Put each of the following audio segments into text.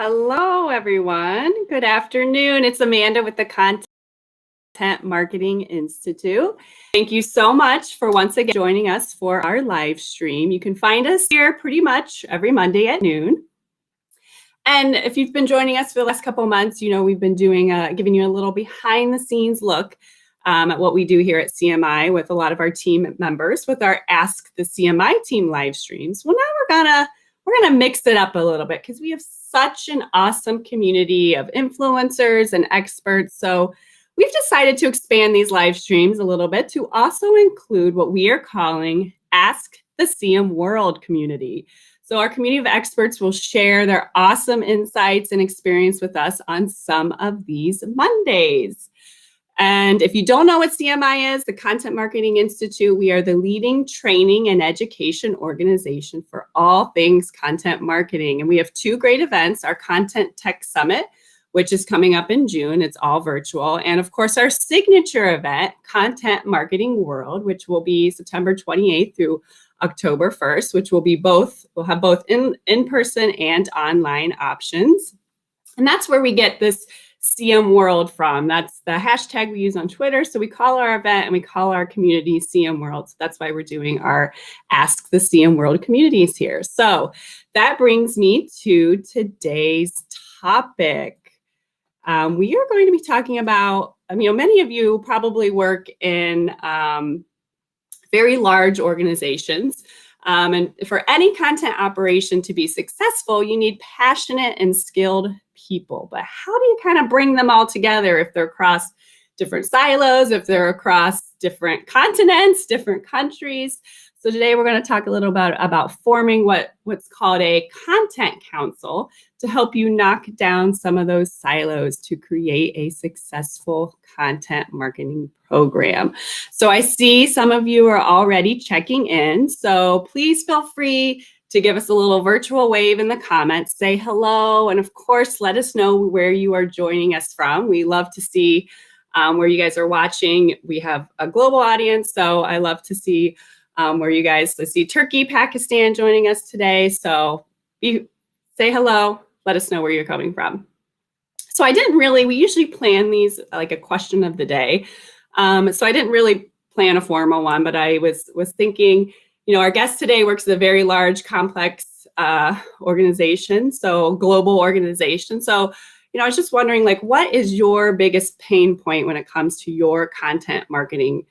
Hello, everyone. Good afternoon. It's Amanda with the Content Marketing Institute. Thank you so much for once again joining us for our live stream. You can find us here pretty much every Monday at noon. And if you've been joining us for the last couple of months, you know we've been doing giving you a little behind the scenes look at what we do here at CMI with a lot of our team members with our Ask the CMI Team live streams. Well, now we're gonna mix it up a little bit because we have such an awesome community of influencers and experts. So we've decided to expand these live streams a little bit to also include what we are calling Ask the CMWorld community. So our community of experts will share their awesome insights and experience with us on some of these Mondays. And if you don't know what CMI is, the Content Marketing Institute, we are the leading training and education organization for all things content marketing. And we have two great events, our Content Tech Summit, which is coming up in June. It's all virtual. And of course, our signature event, Content Marketing World, which will be September 28th through October 1st, which will be we'll have both in-person and online options. And that's where we get this CMWorld from. That's the hashtag we use on Twitter. So we call our event and we call our community CMWorld. So that's why we're doing our Ask the CMWorld communities here. So that brings me to today's topic. We are going to be talking about, many of you probably work in very large organizations. And for any content operation to be successful, you need passionate and skilled people. But how do you kind of bring them all together if they're across different silos, if they're across different continents, different countries? So today we're going to talk a little about forming what's called a content council to help you knock down some of those silos to create a successful content marketing program. So I see some of you are already checking in. So please feel free to give us a little virtual wave in the comments, say hello, and of course, let us know where you are joining us from. We love to see where you guys are watching. We have a global audience, so I love to see where you guys, let's see, Turkey, Pakistan joining us today. So say hello, let us know where you're coming from. So we usually plan these like a question of the day. So I didn't really plan a formal one, but I was thinking, our guest today works at a very large, complex organization, so global organization. So, I was just wondering, what is your biggest pain point when it comes to your content marketing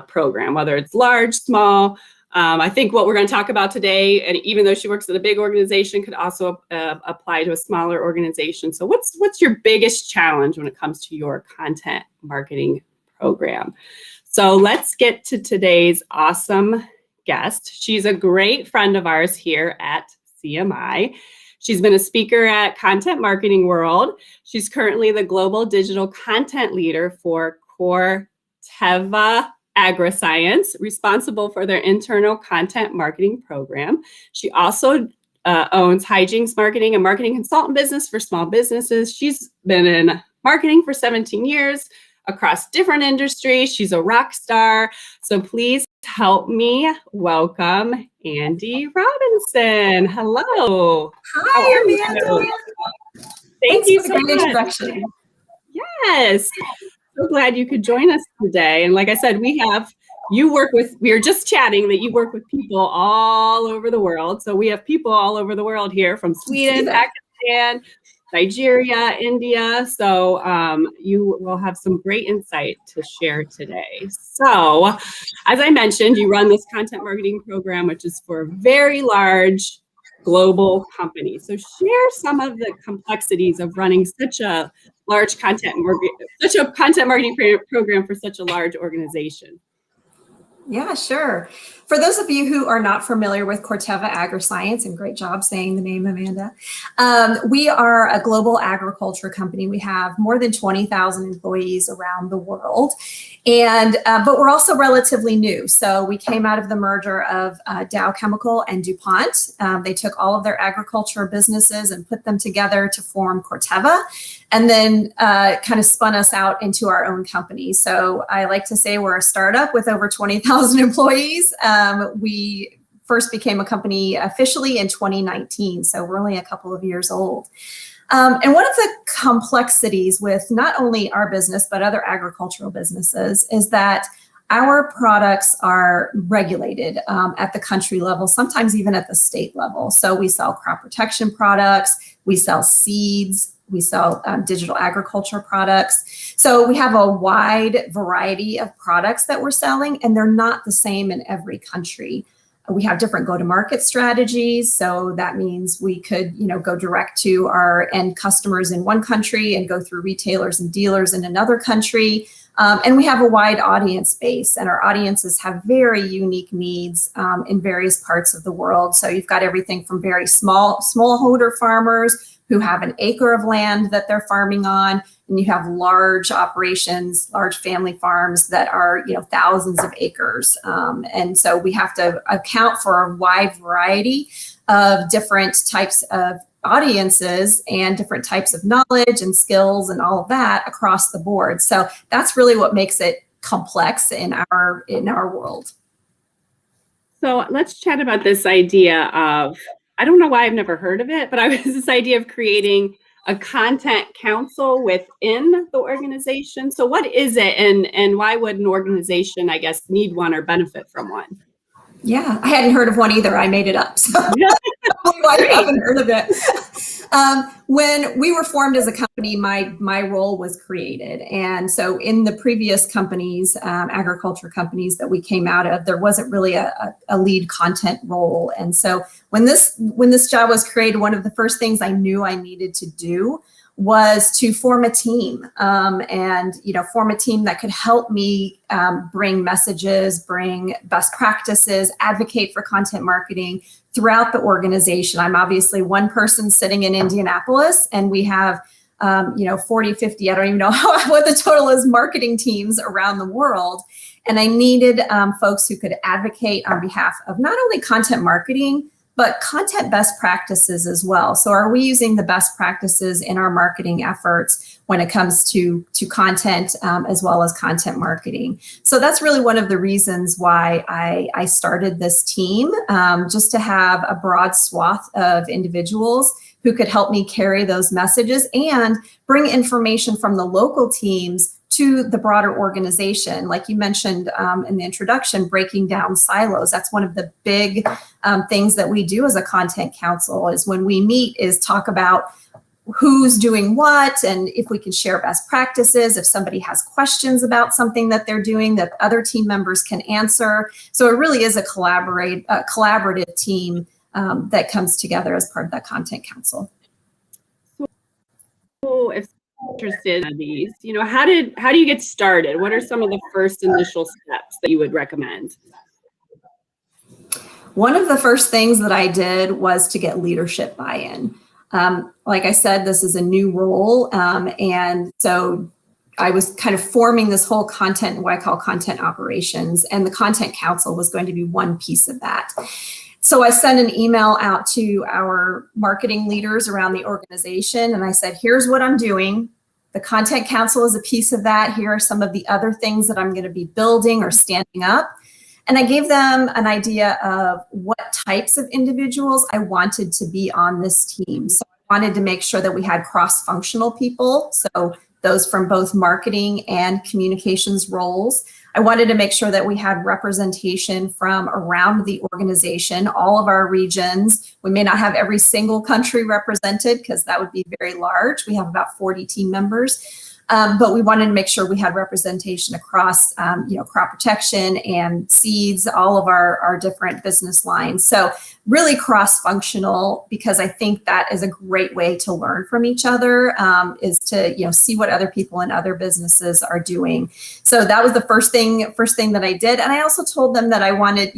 program, whether it's large, small? I think what we're going to talk about today, and even though she works at a big organization, could also apply to a smaller organization. So what's your biggest challenge when it comes to your content marketing program? So let's get to today's awesome guest. She's a great friend of ours here at CMI. She's been a speaker at Content Marketing World. She's currently the global digital content leader for Corteva Agriscience, responsible for their internal content marketing program. She also owns Hijinks Marketing, a marketing consultant business for small businesses. She's been in marketing for 17 years across different industries. She's a rock star. So please help me welcome Andi Robinson. Hello. Hi, Amanda. Thank you for the great introduction. Yes. So glad you could join us today. And like I said, we were just chatting that you work with people all over the world. So we have people all over the world here from Sweden, Pakistan, Nigeria, India. So you will have some great insight to share today. So as I mentioned, you run this content marketing program, which is for very large global companies. So share some of the complexities of running such a large content marketing program for such a large organization. Yeah, sure. For those of you who are not familiar with Corteva Agriscience, and great job saying the name, Amanda, we are a global agriculture company. We have more than 20,000 employees around the world, and but we're also relatively new. So we came out of the merger of Dow Chemical and DuPont. They took all of their agriculture businesses and put them together to form Corteva, and then kind of spun us out into our own company. So I like to say we're a startup with over 20,000 employees. We first became a company officially in 2019, so we're only a couple of years old. And one of the complexities with not only our business, but other agricultural businesses is that our products are regulated at the country level, sometimes even at the state level. So we sell crop protection products, we sell seeds, we sell digital agriculture products. So we have a wide variety of products that we're selling, and they're not the same in every country. We have different go-to-market strategies. So that means we could, go direct to our end customers in one country and go through retailers and dealers in another country. And we have a wide audience base, and our audiences have very unique needs in various parts of the world. So you've got everything from very smallholder farmers who have an acre of land that they're farming on, and you have large operations, large family farms that are, thousands of acres. And so we have to account for a wide variety of different types of audiences and different types of knowledge and skills and all of that across the board. So that's really what makes it complex in our world. So let's chat about this idea of, I don't know why I've never heard of it, but I was this idea of creating a content council within the organization. So what is it, and why would an organization, I guess, need one or benefit from one? Yeah, I hadn't heard of one either. I made it up. So I haven't heard of it. When we were formed as a company, my role was created. And so in the previous companies, agriculture companies that we came out of, there wasn't really a lead content role. And so when this job was created, one of the first things I knew I needed to do was to form a team, and form a team that could help me bring messages, bring best practices, advocate for content marketing throughout the organization. I'm obviously one person sitting in Indianapolis, and we have 40, 50, I don't even know what the total is, marketing teams around the world. And I needed folks who could advocate on behalf of not only content marketing, but content best practices as well. So are we using the best practices in our marketing efforts when it comes to content as well as content marketing? So that's really one of the reasons why I started this team, just to have a broad swath of individuals who could help me carry those messages and bring information from the local teams to the broader organization. Like you mentioned in the introduction, breaking down silos. That's one of the big things that we do as a content council, is when we meet is talk about who's doing what, and if we can share best practices, if somebody has questions about something that they're doing that other team members can answer. So it really is a collaborative team that comes together as part of that content council. So if interested in these, how do you get started? What are some of the first initial steps that you would recommend? One of the first things that I did was to get leadership buy-in. Like I said, this is a new role, and so I was kind of forming this whole content, what I call content operations, and the content council was going to be one piece of that. So I sent an email out to our marketing leaders around the organization, and I said, here's what I'm doing. The content council is a piece of that. Here are some of the other things that I'm going to be building or standing up. And I gave them an idea of what types of individuals I wanted to be on this team. So I wanted to make sure that we had cross-functional people, so those from both marketing and communications roles. I wanted to make sure that we had representation from around the organization, all of our regions. We may not have every single country represented because that would be very large. We have about 40 team members. But we wanted to make sure we had representation across, crop protection and seeds, all of our different business lines. So really cross-functional, because I think that is a great way to learn from each other, is to see what other people in other businesses are doing. So that was the first thing that I did. And I also told them that I wanted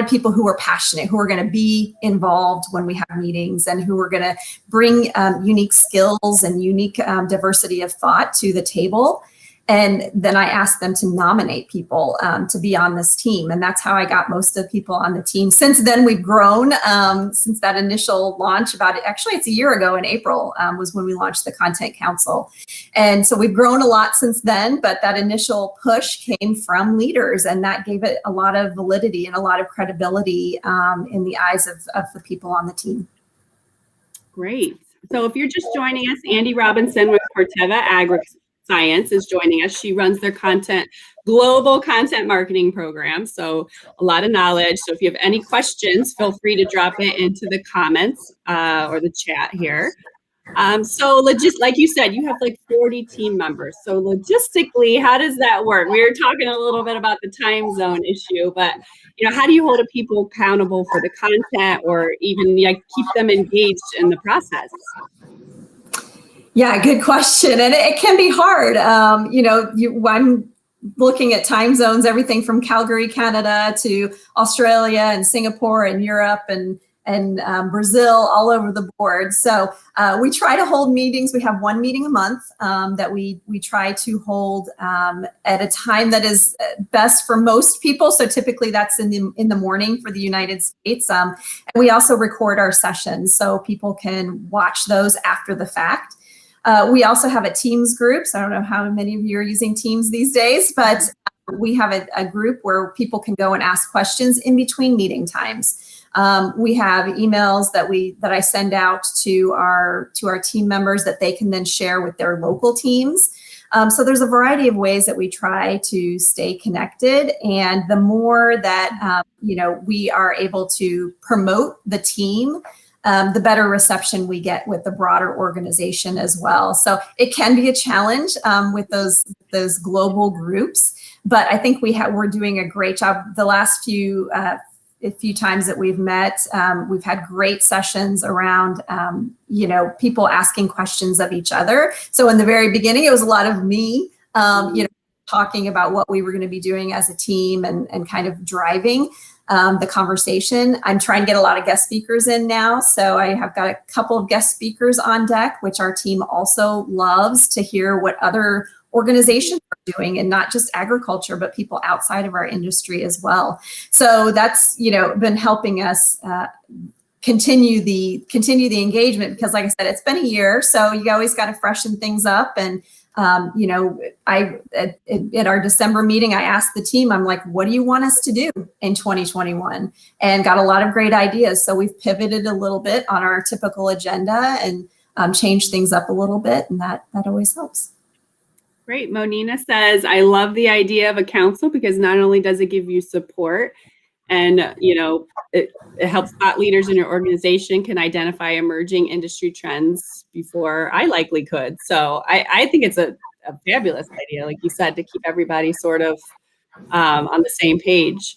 people who were passionate, who were going to be involved when we have meetings, and who were going to bring unique skills and unique diversity of thought to the table. And then I asked them to nominate people to be on this team. And that's how I got most of the people on the team. Since then, we've grown. Since that initial launch, actually it's a year ago in April was when we launched the Content Council. And so we've grown a lot since then, but that initial push came from leaders, and that gave it a lot of validity and a lot of credibility in the eyes of the people on the team. Great. So if you're just joining us, Andi Robinson with Corteva Agriscience is joining us. She runs their global content marketing program. So a lot of knowledge. So if you have any questions, feel free to drop it into the comments or the chat here. So like you said, you have like 40 team members. So logistically, how does that work? We were talking a little bit about the time zone issue, but how do you hold people accountable for the content, or even keep them engaged in the process? Yeah, good question. And it can be hard. I'm looking at time zones, everything from Calgary, Canada to Australia and Singapore and Europe and Brazil, all over the board. So we try to hold meetings. We have one meeting a month that we try to hold at a time that is best for most people. So typically that's in the morning for the United States. And we also record our sessions so people can watch those after the fact. We also have a Teams group. So I don't know how many of you are using Teams these days, but we have a group where people can go and ask questions in between meeting times. We have emails that I send out to our team members that they can then share with their local teams. So there's a variety of ways that we try to stay connected, and the more that we are able to promote the team, the better reception we get with the broader organization as well. So it can be a challenge with those global groups, but I think we're doing a great job. The last few times that we've met, we've had great sessions around, people asking questions of each other. So in the very beginning, it was a lot of me, talking about what we were going to be doing as a team and kind of driving the conversation. I'm trying to get a lot of guest speakers in now. So I have got a couple of guest speakers on deck, which our team also loves to hear what other organizations are doing, and not just agriculture, but people outside of our industry as well. So that's, been helping us continue the engagement, because like I said, it's been a year, so you always got to freshen things up. And at our December meeting, I asked the team, I'm like, what do you want us to do in 2021? And got a lot of great ideas. So we've pivoted a little bit on our typical agenda and changed things up a little bit, and that always helps. Great. Monina says, I love the idea of a council, because not only does it give you support and, it helps thought leaders in your organization can identify emerging industry trends before I likely could. So I think it's a fabulous idea, like you said, to keep everybody sort of on the same page.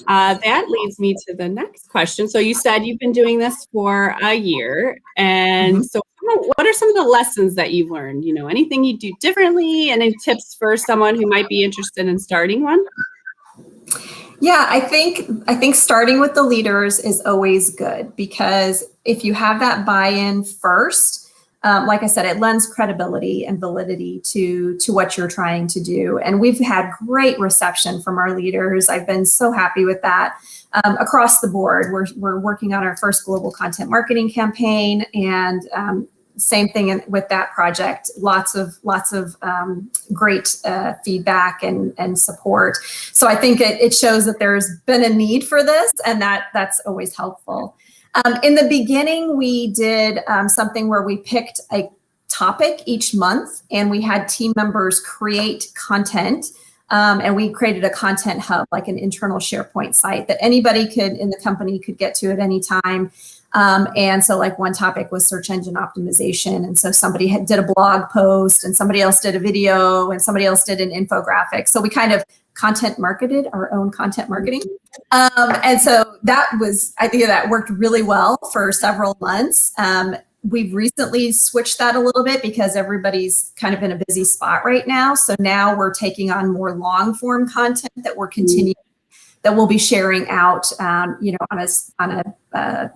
That leads me to the next question. So you said you've been doing this for a year. And so what are some of the lessons that you've learned? Anything you do differently, and any tips for someone who might be interested in starting one? Yeah, I think starting with the leaders is always good, because if you have that buy-in first, like I said, it lends credibility and validity to what you're trying to do. And we've had great reception from our leaders. I've been so happy with that across the board. We're working on our first global content marketing campaign, and same thing with that project. Lots of great feedback and support. So I think it shows that there's been a need for this, and that's always helpful. In the beginning, we did something where we picked a topic each month, and we had team members create content, and we created a content hub, like an internal SharePoint site that anybody in the company could get to at any time. And so like one topic was search engine optimization. And so somebody did a blog post, and somebody else did a video, and somebody else did an infographic. So we kind of content marketed our own content marketing. And so I think that worked really well for several months. We've recently switched that a little bit because everybody's kind of in a busy spot right now. So now we're taking on more long form content that we're continuing, that we'll be sharing out, on a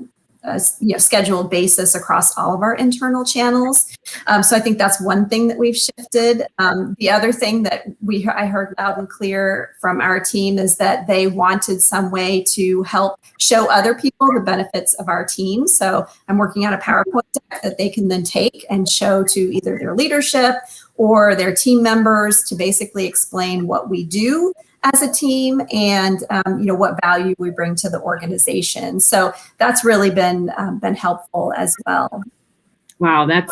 scheduled basis across all of our internal channels. So I think that's one thing that we've shifted. The other thing that I heard loud and clear from our team is that they wanted some way to help show other people the benefits of our team. So I'm working on a PowerPoint deck that they can then take and show to either their leadership or their team members to basically explain what we do as a team and what value we bring to the organization. So that's really been helpful as well. Wow, that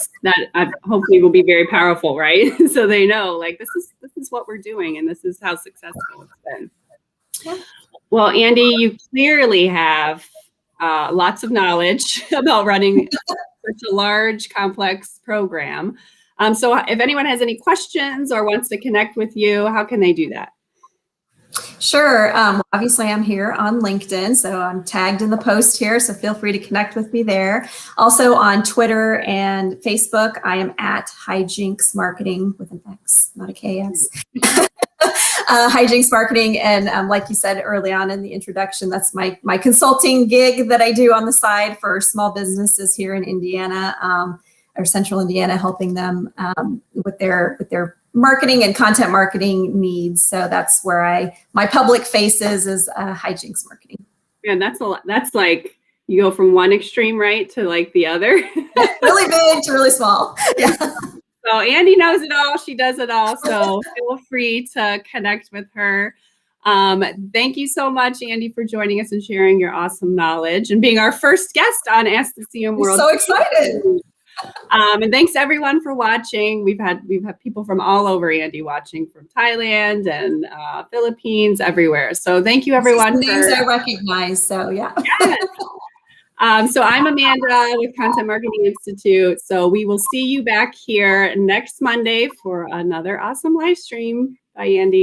hopefully will be very powerful, right? So they know, like, this is what we're doing, and this is how successful it's been. Yeah. Well, Andi, you clearly have lots of knowledge about running such a large, complex program. So if anyone has any questions or wants to connect with you, how can they do that? Sure. Obviously, I'm here on LinkedIn, so I'm tagged in the post here, so feel free to connect with me there. Also on Twitter and Facebook, I am at Hijinks Marketing with an X, not a KS. Hijinks Marketing, and like you said early on in the introduction, that's my consulting gig that I do on the side for small businesses here in Indiana, or Central Indiana, helping them with their marketing and content marketing needs. So that's where my public face is Hijinks Marketing. And that's like you go from one extreme, right, to like the other. Really big to really small. Yeah. So Andi knows it all. She does it all. So feel free to connect with her. Thank you so much, Andi, for joining us and sharing your awesome knowledge and being our first guest on Ask the CMWorld. So excited. And thanks everyone for watching. We've had people from all over, Andi, watching from Thailand and Philippines, everywhere. So thank you everyone. Names I recognize. So yeah. Yes. So I'm Amanda with Content Marketing Institute. So we will see you back here next Monday for another awesome live stream. Bye, Andi.